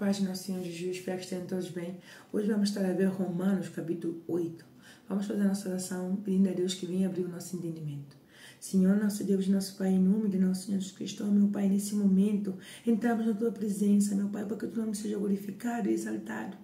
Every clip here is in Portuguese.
paz de nosso Senhor Jesus, espero que estejam todos bem. Hoje vamos estar a ver Romanos, capítulo 8. Vamos fazer a nossa oração, pedindo a Deus que venha abrir o nosso entendimento. Senhor, nosso Deus, nosso Pai, em nome de nosso Senhor Jesus Cristo, meu Pai, nesse momento, entramos na Tua presença, meu Pai, para que o Teu nome seja glorificado e exaltado.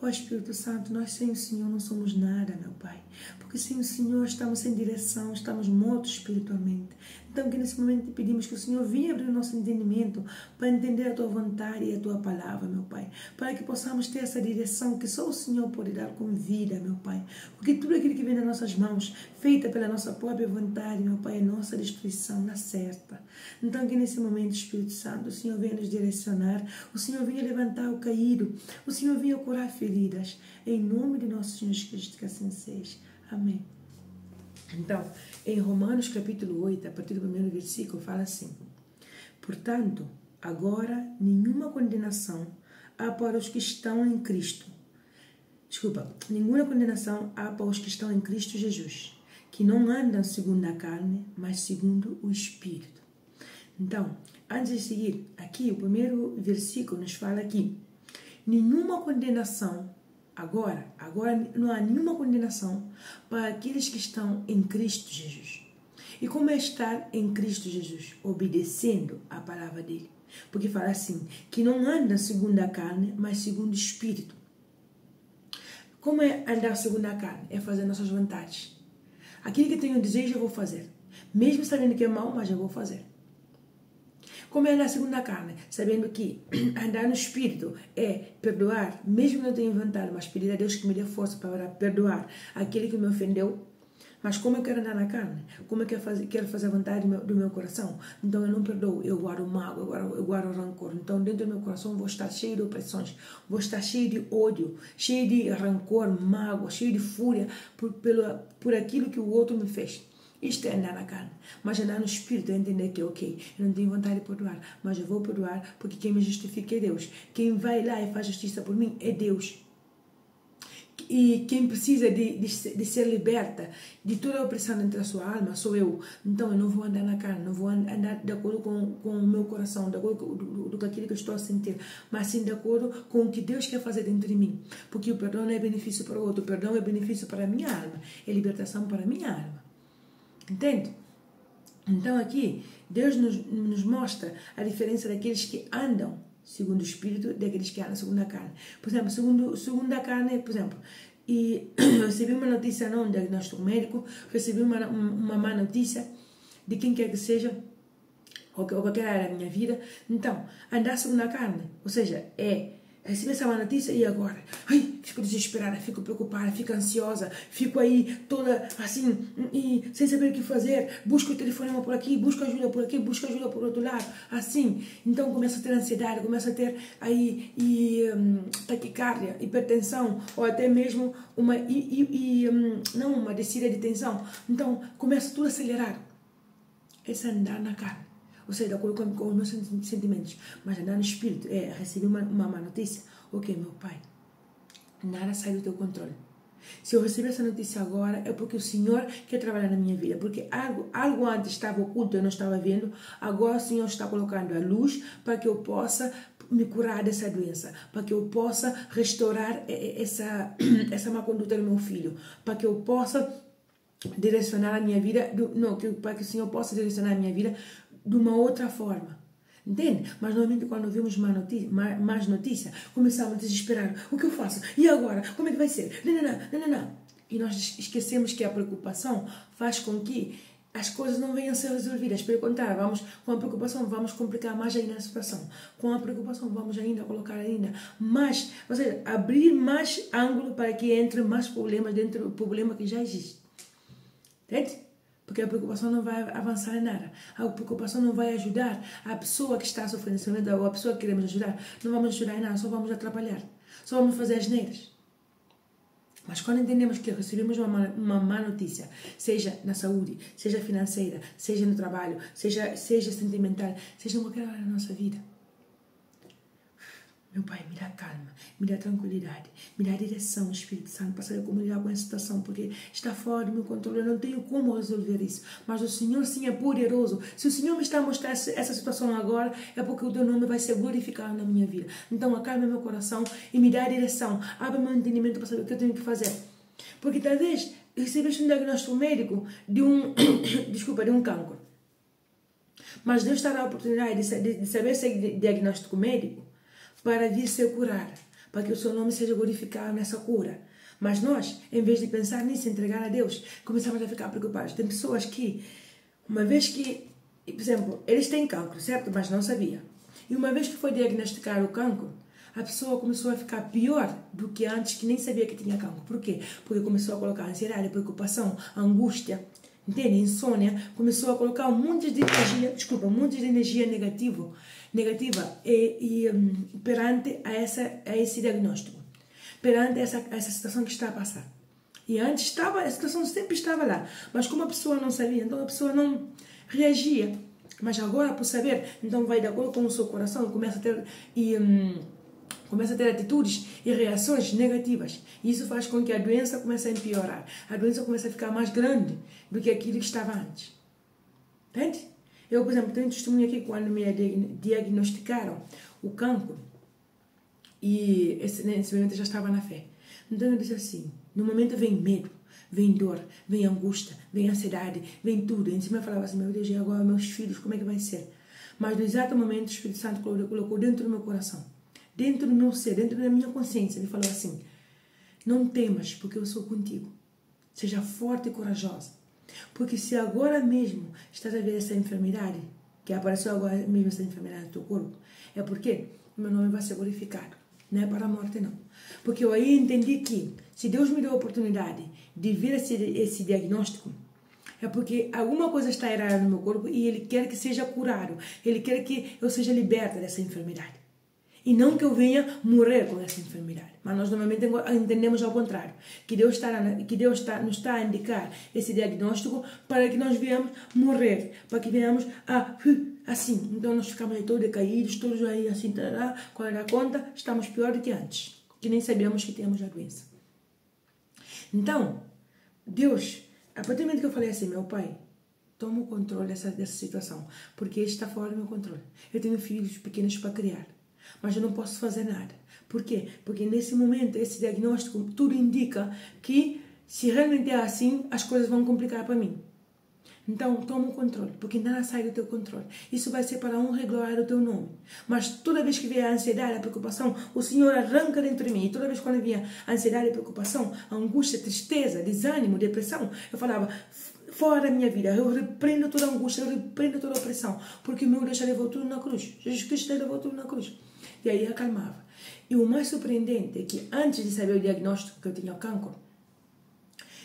Ó Espírito Santo, nós sem o Senhor não somos nada, meu Pai, porque sem o Senhor estamos sem direção, estamos mortos espiritualmente. Então, que nesse momento te pedimos que o Senhor venha abrir o nosso entendimento para entender a Tua vontade e a Tua palavra, meu Pai, para que possamos ter essa direção que só o Senhor pode dar com vida, meu Pai, porque tudo aquilo que vem das nossas mãos, feita pela nossa própria vontade, meu Pai, é nossa destruição na certa. Então, que nesse momento, Espírito Santo, o Senhor venha nos direcionar, o Senhor venha levantar o caído, o Senhor venha curar feridas, em nome de nosso Senhor Jesus Cristo, que assim seja. Amém. Então, em Romanos capítulo 8, a partir do primeiro versículo, fala assim: portanto, agora nenhuma condenação há para os que estão em Cristo. Nenhuma condenação há para os que estão em Cristo Jesus, que não andam segundo a carne, mas segundo o Espírito. Então, antes de seguir, aqui o primeiro versículo nos fala aqui: nenhuma condenação, agora não há nenhuma condenação para aqueles que estão em Cristo Jesus. E como é estar em Cristo Jesus? Obedecendo a palavra dele. Porque fala assim, que não anda segundo a carne, mas segundo o Espírito. Como é andar segundo a carne? É fazer nossas vontades. Aquilo que tenho desejo, eu vou fazer. Mesmo sabendo que é mal, mas eu vou fazer. Como é andar segundo a carne? Sabendo que andar no Espírito é perdoar, mesmo que não tenha vontade, mas pedir a Deus que me dê força para perdoar aquele que me ofendeu. Mas como eu quero andar na carne? Como eu quero fazer a vontade do meu coração? Então eu não perdoo, eu guardo mágoa, eu guardo rancor. Então dentro do meu coração vou estar cheio de opressões, vou estar cheio de ódio, cheio de rancor, mágoa, cheio de fúria por aquilo que o outro me fez. Isto é andar na carne. Mas andar no Espírito é entender que, ok, eu não tenho vontade de perdoar, mas eu vou perdoar porque quem me justifica é Deus. Quem vai lá e faz justiça por mim é Deus. E quem precisa de ser liberta de toda a opressão dentro da sua alma sou eu. Então eu não vou andar na carne, não vou andar de acordo com o meu coração, de acordo com aquilo que eu estou a sentir, mas sim de acordo com o que Deus quer fazer dentro de mim. Porque o perdão não é benefício para o outro, o perdão é benefício para a minha alma, é libertação para a minha alma. Entende? Então aqui, Deus nos mostra a daqueles que andam segundo o Espírito, daqueles que andam segundo a carne. Por exemplo, segundo a carne, por exemplo, e eu recebi uma notícia, não um diagnóstico médico, recebi uma má notícia de quem quer que seja, ou qualquer área da minha vida. Então, andar segundo a carne, ou seja, recebi essa má notícia e agora? Ai, fico desesperada, fico preocupada, fico ansiosa, fico aí toda assim, e sem saber o que fazer, busco o telefonema por aqui, busco ajuda por aqui, busco ajuda por outro lado, assim. Então começo a ter ansiedade, começo a ter aí taquicardia, hipertensão, ou até mesmo não uma descida de tensão. Então começa tudo a acelerar. Esse é andar na carne. Ou seja, de acordo com os meus sentimentos. Mas andar no Espírito receber uma má notícia. Ok, meu Pai, nada sai do teu controle. Se eu receber essa notícia agora, é porque o Senhor quer trabalhar na minha vida. Porque algo antes estava oculto, eu não estava vendo. Agora o Senhor está colocando a luz para que eu possa me curar dessa doença. Para que eu possa restaurar essa má conduta do meu filho. Para que eu possa direcionar a minha vida, para que o Senhor possa direcionar a minha vida de uma outra forma. Entende? Mas normalmente quando vemos mais notícia, começamos a desesperar. O que eu faço? E agora? Como é que vai ser? Não. E nós esquecemos que a preocupação faz com que as coisas não venham a ser resolvidas. Pelo contrário, com a preocupação vamos complicar mais ainda a situação. Com a preocupação vamos ainda colocar mais, ou seja, abrir mais ângulo para que entre mais problemas dentro do problema que já existe. Entende? Porque a preocupação não vai avançar em nada. A preocupação não vai ajudar a pessoa que está sofrendo esse momento, ou a pessoa que queremos ajudar. Não vamos ajudar em nada, só vamos atrapalhar. Só vamos fazer asneiras. Mas quando entendemos que recebemos uma má notícia, seja na saúde, seja financeira, seja no trabalho, seja sentimental, seja em qualquer área da nossa vida, Meu Pai, me dá calma, me dá tranquilidade, me dá direção, Espírito Santo, para saber como lidar com essa situação, porque está fora do meu controle, eu não tenho como resolver isso. Mas o Senhor sim é poderoso. Se o Senhor me está a mostrar essa situação agora, é porque o teu nome vai ser glorificado na minha vida. Então acalma meu coração e me dá direção, abre meu entendimento para saber o que eu tenho que fazer. Porque talvez recebeste um diagnóstico médico de um, desculpa, de um cancro. Mas Deus está a dar a oportunidade de saber esse diagnóstico médico para vir ser curada, para que o seu nome seja glorificado nessa cura. Mas nós, em vez de pensar nisso, entregar a Deus, começamos a ficar preocupados. Tem pessoas que, uma vez que, por exemplo, eles têm cancro, certo? Mas não sabia. E uma vez que foi diagnosticado o cancro, a pessoa começou a ficar pior do que antes, que nem sabia que tinha cancro. Por quê? Porque começou a colocar ansiedade, preocupação, angústia, entende? Insônia, começou a colocar um monte de energia negativa perante a esse diagnóstico, perante essa situação que está a passar. E antes a situação sempre estava lá, mas como a pessoa não sabia, então a pessoa não reagia. Mas agora, por saber, então vai de acordo com o seu coração, começa a ter atitudes e reações negativas. E isso faz com que a doença comece a piorar. A doença começa a ficar mais grande do que aquilo que estava antes. Entende? Eu, por exemplo, tenho um testemunho aqui quando me diagnosticaram o cancro. E nesse momento eu já estava na fé. Então eu disse assim, no momento vem medo, vem dor, vem angústia, vem ansiedade, vem tudo. E em cima eu falava assim, meu Deus, e agora meus filhos, como é que vai ser? Mas no exato momento o Espírito Santo colocou dentro do meu coração, dentro do meu ser, dentro da minha consciência, ele falou assim, não temas, porque eu sou contigo. Seja forte e corajosa. Porque se agora mesmo estás a ver essa enfermidade, que apareceu agora mesmo essa enfermidade no teu corpo, é porque o meu nome vai ser glorificado. Não é para a morte, não. Porque eu aí entendi que, se Deus me deu a oportunidade de ver esse diagnóstico, é porque alguma coisa está errada no meu corpo e Ele quer que seja curado. Ele quer que eu seja liberta dessa enfermidade. E não que eu venha morrer com essa enfermidade. Mas nós normalmente entendemos ao contrário. Que Deus nos está a indicar esse diagnóstico para que nós venhamos morrer. Para que venhamos assim. Então nós ficamos aí todos decaídos, todos aí assim. Quando dá conta, estamos pior do que antes. Que nem sabíamos que tínhamos a doença. Então, Deus, a partir do momento que eu falei assim, meu Pai, toma o controle dessa situação. Porque está fora do meu controle. Eu tenho filhos pequenos para criar. Mas eu não posso fazer nada. Por quê? Porque nesse momento, esse diagnóstico, tudo indica que se realmente é assim, as coisas vão complicar para mim. Então, toma o controle, porque nada sai do teu controle. Isso vai ser para a honra e glória do teu nome. Mas toda vez que vier a ansiedade, a preocupação, o Senhor arranca dentro de mim. E toda vez que vier a ansiedade, a preocupação, a angústia, a tristeza, desânimo, depressão, eu falava, fora da minha vida, eu repreendo toda a angústia, eu repreendo toda a opressão, porque o meu Deus já levou tudo na cruz. Jesus Cristo já levou tudo na cruz. E aí acalmava. E o mais surpreendente é que antes de saber o diagnóstico que eu tinha cancro,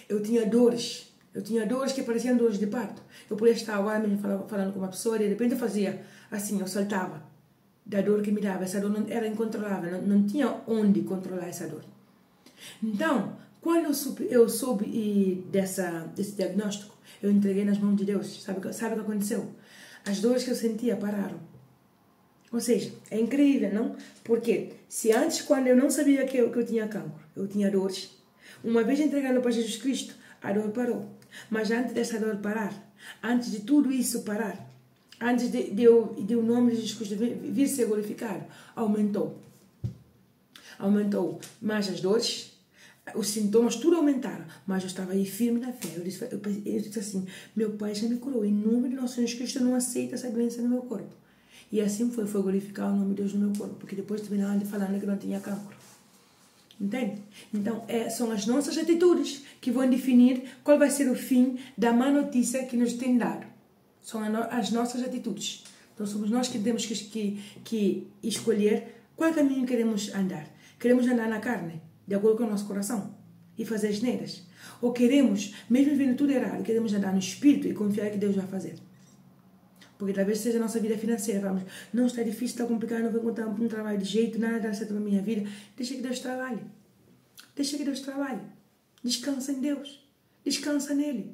eu tinha dores. Eu tinha dores que pareciam dores de parto. Eu podia estar agora mesmo falando com uma pessoa e de repente eu fazia assim, eu saltava da dor que me dava. Essa dor não era incontrolável, não tinha onde controlar essa dor. Então, quando eu soube desse diagnóstico, eu entreguei nas mãos de Deus. Sabe o que aconteceu? As dores que eu sentia pararam. Ou seja, é incrível, não? Porque se antes, quando eu não sabia que eu tinha cancro, eu tinha dores, uma vez entregando para Jesus Cristo, a dor parou. Mas antes dessa dor parar, antes de tudo isso parar, antes de o nome de Jesus Cristo vir ser glorificado, aumentou. Aumentou mais as dores, os sintomas, tudo aumentaram. Mas eu estava aí firme na fé. Eu disse assim, meu Pai já me curou. Em nome de nosso Jesus Cristo, eu não aceito essa doença no meu corpo. E assim foi glorificar o nome de Deus no meu corpo. Porque depois terminaram de falando que não tinha cancro. Entende? Então, são as nossas atitudes que vão definir qual vai ser o fim da má notícia que nos tem dado. São as nossas atitudes. Então, somos nós que temos que escolher qual caminho queremos andar. Queremos andar na carne, de acordo com o nosso coração, e fazer asneiras? Ou queremos, mesmo vendo tudo errado, queremos andar no Espírito e confiar que Deus vai fazer? Porque talvez seja a nossa vida financeira. Vamos, não, está difícil, está complicado, não vou encontrar um trabalho de jeito, nada dá certo na minha vida. Deixa que Deus trabalhe. Deixa que Deus trabalhe. Descansa em Deus. Descansa nele.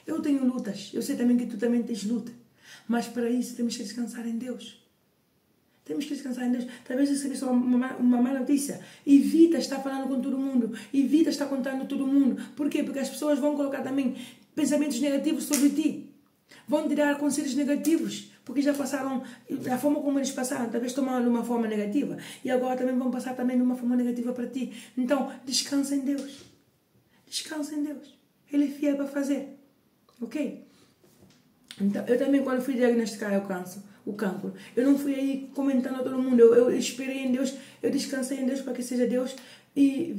Eu tenho lutas. Eu sei também que tu também tens luta. Mas para isso temos que descansar em Deus. Temos que descansar em Deus. Talvez recebesse uma má notícia. Evita estar falando com todo mundo. Evita estar contando todo mundo. Por quê? Porque as pessoas vão colocar também pensamentos negativos sobre ti. Vão tirar conselhos negativos. Porque já passaram, a forma como eles passaram, talvez tomaram de uma forma negativa. E agora também vão passar também de uma forma negativa para ti. Então, descansa em Deus. Descansa em Deus. Ele é fiel para fazer. Ok? Então, eu também, quando fui diagnosticar o cancro, eu não fui aí comentando a todo mundo. Eu esperei em Deus, eu descansei em Deus para que seja Deus e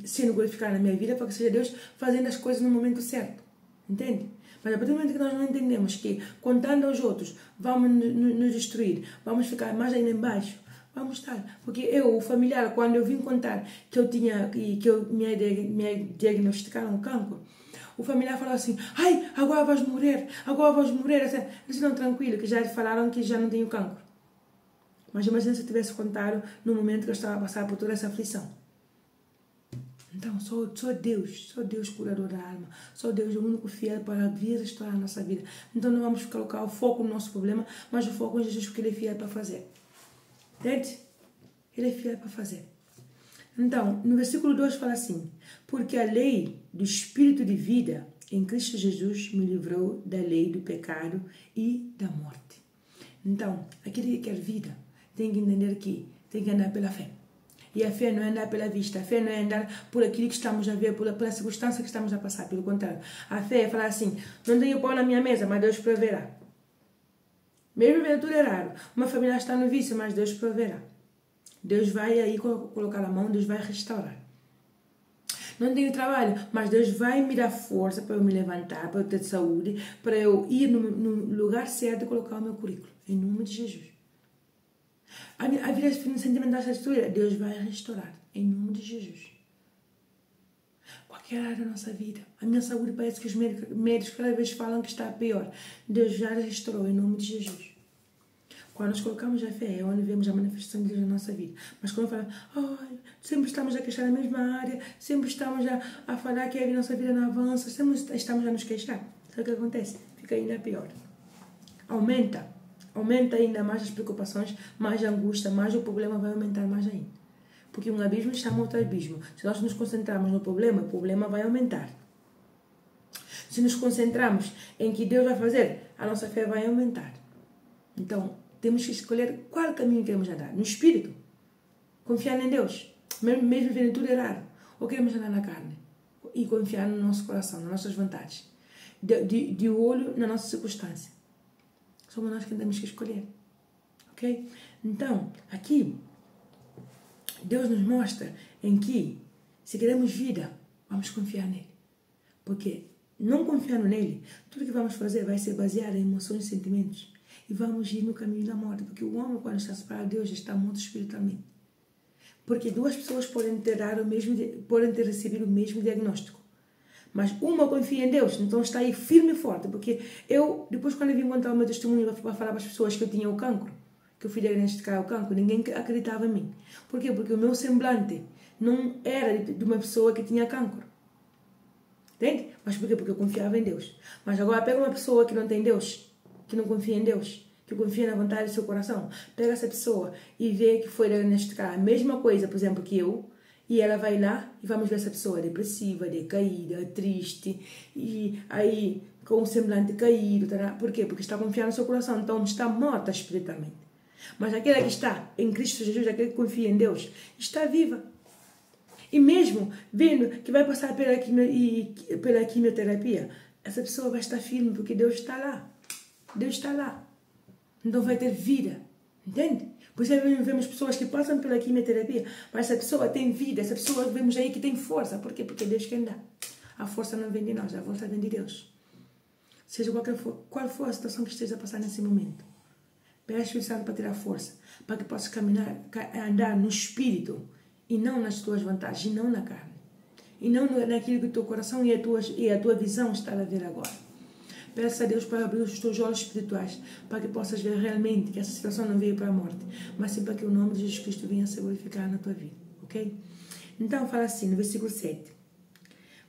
sendo glorificado na minha vida, para que seja Deus fazendo as coisas no momento certo. Entende? Mas a partir do momento que nós não entendemos que contando aos outros vamos nos destruir, vamos ficar mais ainda embaixo, vamos estar. Porque eu, o familiar, quando eu vim contar que eu tinha, que me diagnosticaram cancro, o familiar falou assim, ai, agora vais morrer. Eu disse, não, tranquilo, que já falaram que já não tenho cancro. Mas imagina se eu tivesse contado no momento que eu estava a passar por toda essa aflição. Então, só Deus curador da alma. Só Deus é o único fiel para vir restaurar a nossa vida. Então, não vamos colocar o foco no nosso problema, mas o foco em Jesus, porque Ele é fiel para fazer. Entende? Ele é fiel para fazer. Então, no versículo 2 fala assim, porque a lei do Espírito de vida em Cristo Jesus me livrou da lei do pecado e da morte. Então, aquele que quer vida tem que entender que tem que andar pela fé. E a fé não é andar pela vista, a fé não é andar por aquilo que estamos a ver, pela circunstância que estamos a passar, pelo contrário. A fé é falar assim, não tenho pão na minha mesa, mas Deus proverá. Mesmo vendo tudo errado, uma família está no vício, mas Deus proverá. Deus vai aí colocar a mão, Deus vai restaurar. Não tenho trabalho, mas Deus vai me dar força para eu me levantar, para eu ter saúde, para eu ir no lugar certo e colocar o meu currículo. Em nome de Jesus. A vida sentimental está destruída. Deus vai restaurar. Em nome de Jesus. Qualquer área da nossa vida. A minha saúde parece que os médicos cada vez falam que está pior. Deus já restaurou. Em nome de Jesus. Quando nós colocamos a fé, é onde vemos a manifestação de Deus na nossa vida. Mas quando falamos, sempre estamos a queixar na mesma área, sempre estamos a falar que a nossa vida não avança, sempre estamos a nos queixar. Sabe o que acontece? Fica ainda pior. Aumenta ainda mais as preocupações, mais a angústia, mais o problema vai aumentar mais ainda. Porque um abismo chama outro abismo. Se nós nos concentrarmos no problema, o problema vai aumentar. Se nos concentrarmos em que Deus vai fazer, a nossa fé vai aumentar. Então, temos que escolher qual caminho queremos andar. No Espírito. Confiar em Deus. Mesmo vendo tudo errado. Ou queremos andar na carne. E confiar no nosso coração, nas nossas vontades. De olho na nossa circunstância. Somos nós que temos que escolher. Ok? Então, aqui, Deus nos mostra em que, se queremos vida, vamos confiar nele. Porque, não confiando nele, tudo que vamos fazer vai ser baseado em emoções e sentimentos. E vamos ir no caminho da morte. Porque o homem, quando está separado de Deus, está morto espiritualmente. Porque duas pessoas podem ter recebido o mesmo diagnóstico. Mas uma confia em Deus, então está aí firme e forte. Porque eu, depois quando eu vim contar o meu testemunho para falar para as pessoas que eu tinha o cancro, que eu fui diagnosticar o cancro, ninguém acreditava em mim. Por quê? Porque o meu semblante não era de uma pessoa que tinha cancro. Entende? Mas por quê? Porque eu confiava em Deus. Mas agora pega uma pessoa que não tem Deus, que não confia em Deus, que confia na vontade do seu coração. Pega essa pessoa e vê que foi diagnosticar a mesma coisa, por exemplo, que eu. E ela vai lá e vamos ver essa pessoa depressiva, decaída, triste, e aí com o semblante caído. Tá? Por quê? Porque está confiando no seu coração, então está morta espiritualmente. Mas aquela que está em Cristo Jesus, aquela que confia em Deus, está viva. E mesmo vendo que vai passar pela quimioterapia, essa pessoa vai estar firme porque Deus está lá. Deus está lá. Então vai ter vida. Entende? Por isso vemos pessoas que passam pela quimioterapia, mas essa pessoa tem vida, essa pessoa vemos aí que tem força. Por quê? Porque Deus quem dá. A força não vem de nós, a força vem de Deus. Seja qual for a situação que esteja a passar nesse momento, pede ao Espírito Santo para tirar força, para que possas andar no Espírito e não nas tuas vantagens, e não na carne. E não naquilo que o teu coração e a tua visão está a ver agora. Peça a Deus para abrir os teus olhos espirituais, para que possas ver realmente que essa situação não veio para a morte, mas sim para que o nome de Jesus Cristo venha a se glorificar na tua vida, ok? Então fala assim, no versículo 7.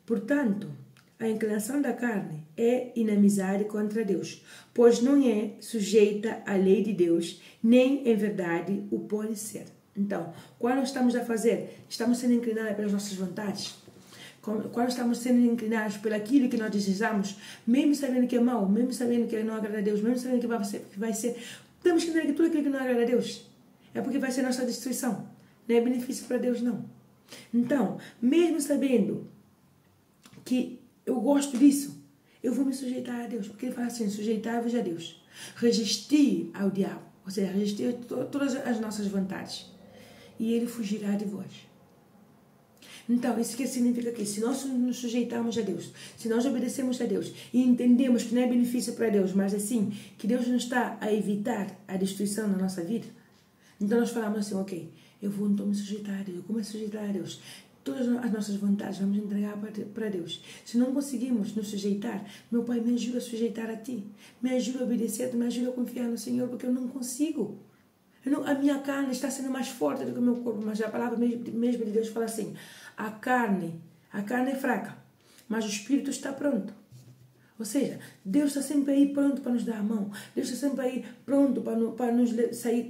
Portanto, a inclinação da carne é inimizade contra Deus, pois não é sujeita à lei de Deus, nem em verdade o pode ser. Então, quando estamos a fazer, estamos sendo inclinados pelas nossas vontades, quando estamos sendo inclinados por aquilo que nós desejamos, mesmo sabendo que é mau, mesmo sabendo que não agrada a Deus, mesmo sabendo que vai ser, temos que entender que tudo aquilo que não agrada a Deus é porque vai ser nossa destruição, não é benefício para Deus, não. Então, mesmo sabendo que eu gosto disso, eu vou me sujeitar a Deus, porque ele fala assim, sujeitai-vos a Deus, resistir ao diabo, ou seja, resistir a todas as nossas vontades, e ele fugirá de vós. Então, isso que significa que se nós nos sujeitarmos a Deus, se nós obedecemos a Deus e entendemos que não é benefício para Deus, mas assim, que Deus não está a evitar a destruição na nossa vida, então nós falamos assim, ok, eu vou então me sujeitar a Deus, eu começo a sujeitar a Deus. Todas as nossas vontades vamos entregar para Deus. Se não conseguimos nos sujeitar, meu Pai, me ajuda a sujeitar a Ti, me ajuda a obedecer-te, me ajuda a confiar no Senhor, porque eu não consigo. A minha carne está sendo mais forte do que o meu corpo, mas a palavra mesmo de Deus fala assim, a carne é fraca, mas o Espírito está pronto. Ou seja, Deus está sempre aí pronto para nos dar a mão, Deus está sempre aí pronto para nos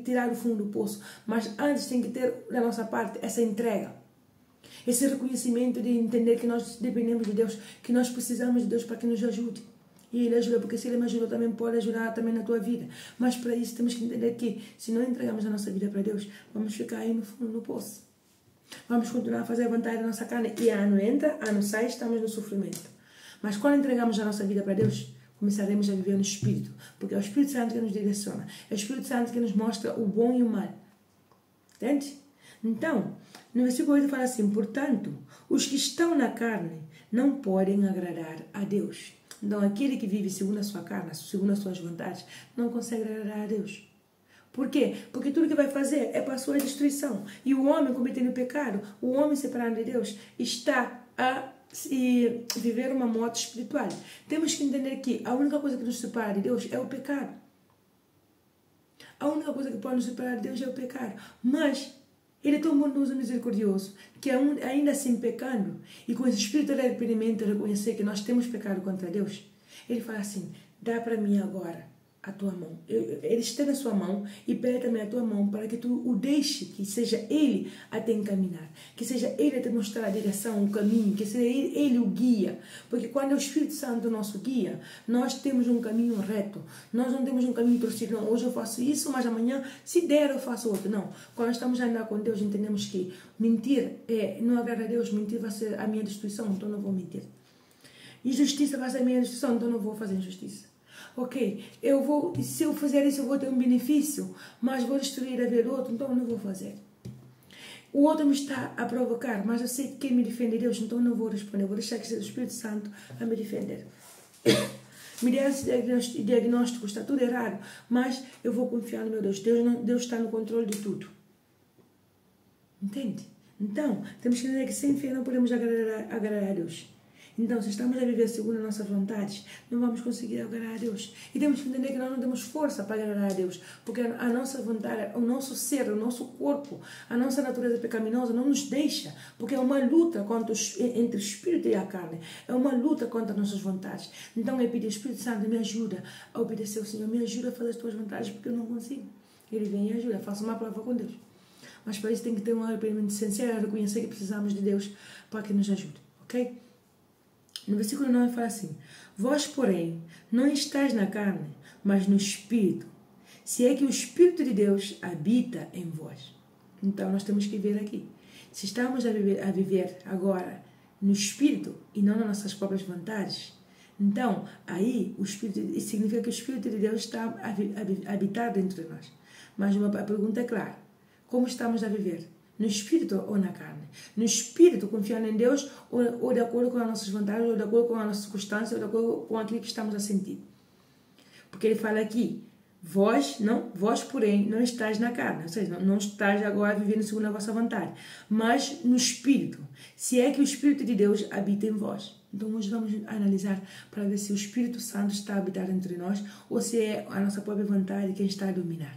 tirar do fundo do poço, mas antes tem que ter da nossa parte essa entrega, esse reconhecimento de entender que nós dependemos de Deus, que nós precisamos de Deus para que nos ajude. E Ele ajuda, porque se Ele me ajudou, também pode ajudar também na tua vida. Mas para isso temos que entender que se não entregamos a nossa vida para Deus, vamos ficar aí no fundo do poço. Vamos continuar a fazer a vontade da nossa carne. E ano entra, ano sai, estamos no sofrimento. Mas quando entregamos a nossa vida para Deus, começaremos a viver no Espírito. Porque é o Espírito Santo que nos direciona. É o Espírito Santo que nos mostra o bom e o mal. Entende? Então, no versículo 8 fala assim, portanto, os que estão na carne não podem agradar a Deus. Então, aquele que vive segundo a sua carne, segundo as suas vontades, não consegue agradar a Deus. Por quê? Porque tudo que vai fazer é para a sua destruição. E o homem cometendo pecado, o homem separado de Deus, está a viver uma morte espiritual. Temos que entender que a única coisa que nos separa de Deus é o pecado. A única coisa que pode nos separar de Deus é o pecado. Mas Ele é tão bondoso e misericordioso que ainda assim pecando e com esse espírito de arrependimento reconhecer que nós temos pecado contra Deus, Ele fala assim, dá para mim agora a tua mão. Ele estende a sua mão e pede também a tua mão para que tu o deixe, que seja Ele a te encaminhar, que seja Ele a te mostrar a direção, o caminho, que seja Ele o guia. Porque quando é o Espírito Santo nosso guia, nós temos um caminho reto. Nós não temos um caminho torcido. Não, hoje eu faço isso, mas amanhã, se der, eu faço outro. Não. Quando estamos a andar com Deus, entendemos que mentir não agrada a Deus, mentir vai ser a minha destruição, então não vou mentir. Injustiça vai ser a minha destruição, então não vou fazer injustiça. Ok, se eu fizer isso eu vou ter um benefício, mas vou destruir a vida do outro, então eu não vou fazer. O outro me está a provocar, mas eu sei que quem me defende é Deus, então eu não vou responder, eu vou deixar que seja o Espírito Santo a me defender. Me der esse diagnóstico, está tudo errado, mas eu vou confiar no meu Deus. Deus está no controle de tudo. Entende? Então, temos que entender que sem fé não podemos agradar a Deus. Então, se estamos a viver segundo as nossas vontades, não vamos conseguir agradar a Deus. E temos que entender que nós não temos força para agradar a Deus, porque a nossa vontade, o nosso ser, o nosso corpo, a nossa natureza pecaminosa não nos deixa, porque é uma luta entre o Espírito e a carne, é uma luta contra as nossas vontades. Então, eu pedi ao Espírito Santo, me ajuda a obedecer ao Senhor, me ajuda a fazer as tuas vontades, porque eu não consigo. Ele vem e ajuda, faça uma prova com Deus. Mas para isso tem que ter um arrependimento sincero, reconhecer que precisamos de Deus para que nos ajude, ok? No versículo 9 fala assim, vós, porém, não estáis na carne, mas no Espírito, se é que o Espírito de Deus habita em vós. Então, nós temos que ver aqui. Se estamos a viver agora no Espírito e não nas nossas próprias vontades, então, aí, isso significa que o Espírito de Deus está a habitar dentro de nós. Mas a pergunta é clara, como estamos a viver? No Espírito ou na carne? No Espírito, confiando em Deus, ou de acordo com as nossas vontades, ou de acordo com as nossas circunstâncias, ou de acordo com aquilo que estamos a sentir. Porque ele fala aqui, vós, porém, não estáis na carne, ou seja, não estáis agora vivendo segundo a vossa vontade, mas no Espírito, se é que o Espírito de Deus habita em vós. Então hoje vamos analisar para ver se o Espírito Santo está a habitar entre nós, ou se é a nossa própria vontade quem está a dominar.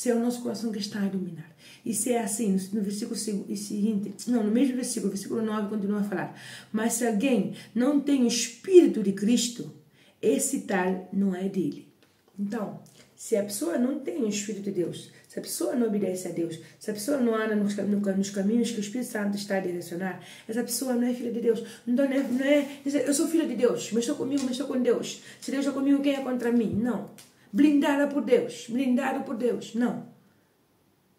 Se é o nosso coração que está a dominar. E se é assim, no versículo seguinte, não, no mesmo versículo, versículo 9 continua a falar. Mas se alguém não tem o Espírito de Cristo, esse tal não é dele. Então, se a pessoa não tem o Espírito de Deus, se a pessoa não obedece a Deus, se a pessoa não anda nos caminhos que o Espírito Santo está a direcionar, essa pessoa não é filha de Deus. Então, não é dizer, eu sou filha de Deus, mas estou comigo, mas estou com Deus. Se Deus é comigo, quem é contra mim? Não. Blindada por Deus, blindado por Deus. Não.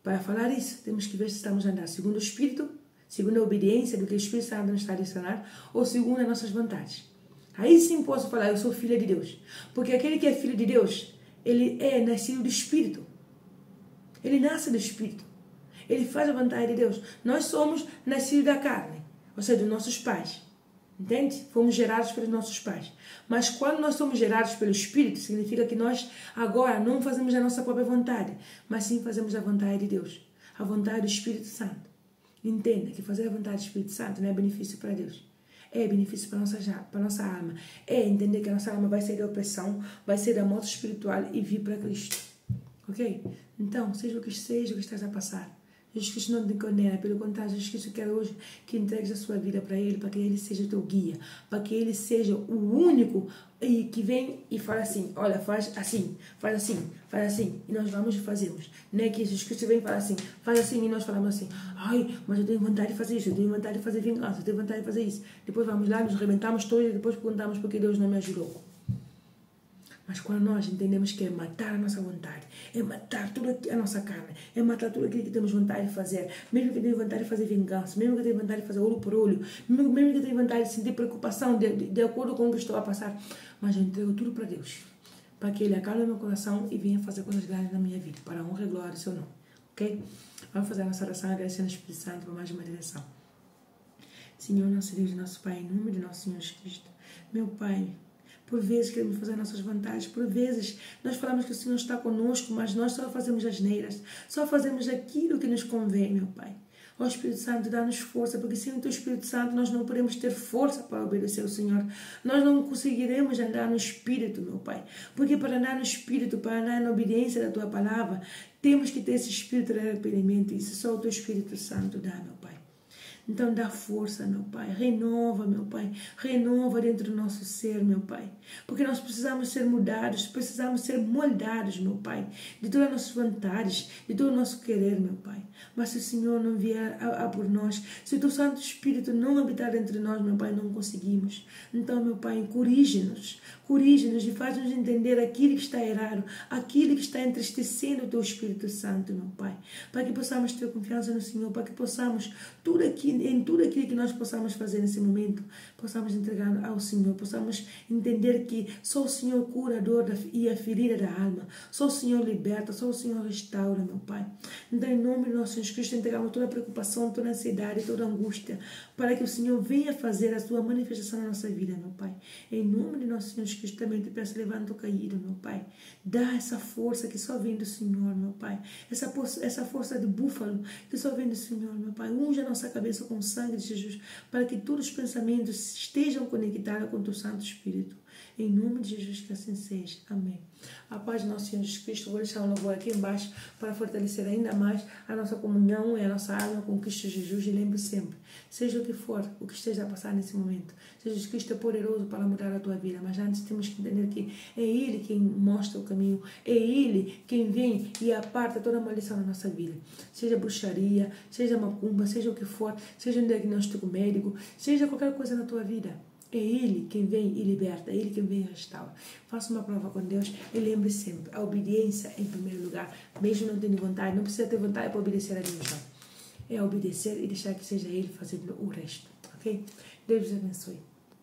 Para falar isso, temos que ver se estamos a andar segundo o Espírito, segundo a obediência do que o Espírito Santo nos está a direcionar, ou segundo as nossas vontades. Aí sim posso falar, eu sou filha de Deus. Porque aquele que é filho de Deus, ele é nascido do Espírito. Ele nasce do Espírito. Ele faz a vontade de Deus. Nós somos nascidos da carne, ou seja, dos nossos pais. Entende? Fomos gerados pelos nossos pais. Mas quando nós somos gerados pelo Espírito, significa que nós agora não fazemos a nossa própria vontade, mas sim fazemos a vontade de Deus. A vontade do Espírito Santo. Entenda que fazer a vontade do Espírito Santo não é benefício para Deus. É benefício para a nossa alma. É entender que a nossa alma vai sair da opressão, vai sair da morte espiritual e vir para Cristo. Ok? Então, seja o que estás a passar, Jesus Cristo não te condena, pelo contrário, Jesus Cristo quer hoje que entregues a sua vida para Ele, para que Ele seja teu guia, para que Ele seja o único que vem e fala assim, olha, faz assim, e nós vamos e fazemos. Não é que Jesus Cristo vem e fala assim, faz assim, e nós falamos assim, ai, mas eu tenho vontade de fazer isso, eu tenho vontade de fazer vingança, eu tenho vontade de fazer isso. Depois vamos lá, nos arrebentamos todos e depois perguntamos por que Deus não me ajudou. Mas quando nós entendemos que é matar a nossa vontade, é matar toda a nossa carne, é matar tudo aquilo que temos vontade de fazer, mesmo que tenha vontade de fazer vingança, mesmo que tenha vontade de fazer olho por olho, mesmo que tenha vontade de sentir preocupação de acordo com o que estou a passar, mas eu entrego tudo para Deus, para que Ele acalme meu coração e venha fazer coisas grandes na minha vida, para a honra e glória do seu nome, ok? Vamos fazer a nossa oração agradecendo ao Espírito Santo por mais uma direção. Senhor, nosso Deus, nosso Pai, em nome de nosso Senhor Jesus Cristo, meu Pai, por vezes queremos fazer nossas vontades, por vezes nós falamos que o Senhor está conosco, mas nós só fazemos asneiras, só fazemos aquilo que nos convém, meu Pai. Ó Espírito Santo, dá-nos força, porque sem o Teu Espírito Santo nós não podemos ter força para obedecer ao Senhor. Nós não conseguiremos andar no Espírito, meu Pai. Porque para andar no Espírito, para andar na obediência da Tua Palavra, temos que ter esse Espírito de arrependimento. Isso só o Teu Espírito Santo dá, meu Pai. Então dá força, meu Pai, renova, meu Pai, renova dentro do nosso ser, meu Pai, porque nós precisamos ser mudados, precisamos ser moldados, meu Pai, de todas as nossas vontades, de todo o nosso querer, meu Pai. Mas se o Senhor não vier por nós, se o Teu Santo Espírito não habitar entre nós, meu Pai, não conseguimos. Então, meu Pai, corrige-nos e faz-nos entender aquilo que está errado, aquilo que está entristecendo o Teu Espírito Santo, meu Pai, para que possamos ter confiança no Senhor, para que possamos em tudo aquilo que nós possamos fazer nesse momento, possamos entregar ao Senhor, possamos entender que só o Senhor cura a dor e a ferida da alma, só o Senhor liberta, só o Senhor restaura, meu Pai. Então, em nome de nosso Jesus Cristo, entregamos toda a preocupação, toda a ansiedade, toda a angústia, para que o Senhor venha fazer a sua manifestação na nossa vida, meu Pai. Em nome de nosso Senhor Jesus Cristo, também te peço, levanta o caído, meu Pai. Dá essa força que só vem do Senhor, meu Pai. Essa força de búfalo que só vem do Senhor, meu Pai. Unge a nossa cabeça com o sangue de Jesus, para que todos os pensamentos estejam conectados com o Teu Santo Espírito. Em nome de Jesus, que assim seja. Amém. A paz do nosso Senhor Jesus Cristo. Vou deixar um louvor aqui embaixo para fortalecer ainda mais a nossa comunhão e a nossa alma com Cristo Jesus. E lembre sempre, seja o que for, o que esteja a passar nesse momento, Jesus Cristo é poderoso para mudar a tua vida, mas antes temos que entender que é Ele quem mostra o caminho, é Ele quem vem e aparta toda a maldição na nossa vida. Seja bruxaria, seja macumba, seja o que for, seja um diagnóstico médico, seja qualquer coisa na tua vida. É Ele quem vem e liberta, é Ele quem vem e restaura. Faça uma prova com Deus e lembre sempre, a obediência em primeiro lugar, mesmo não tendo vontade, não precisa ter vontade para obedecer a Deus, não. É obedecer e deixar que seja Ele fazendo o resto, ok? Deus os abençoe.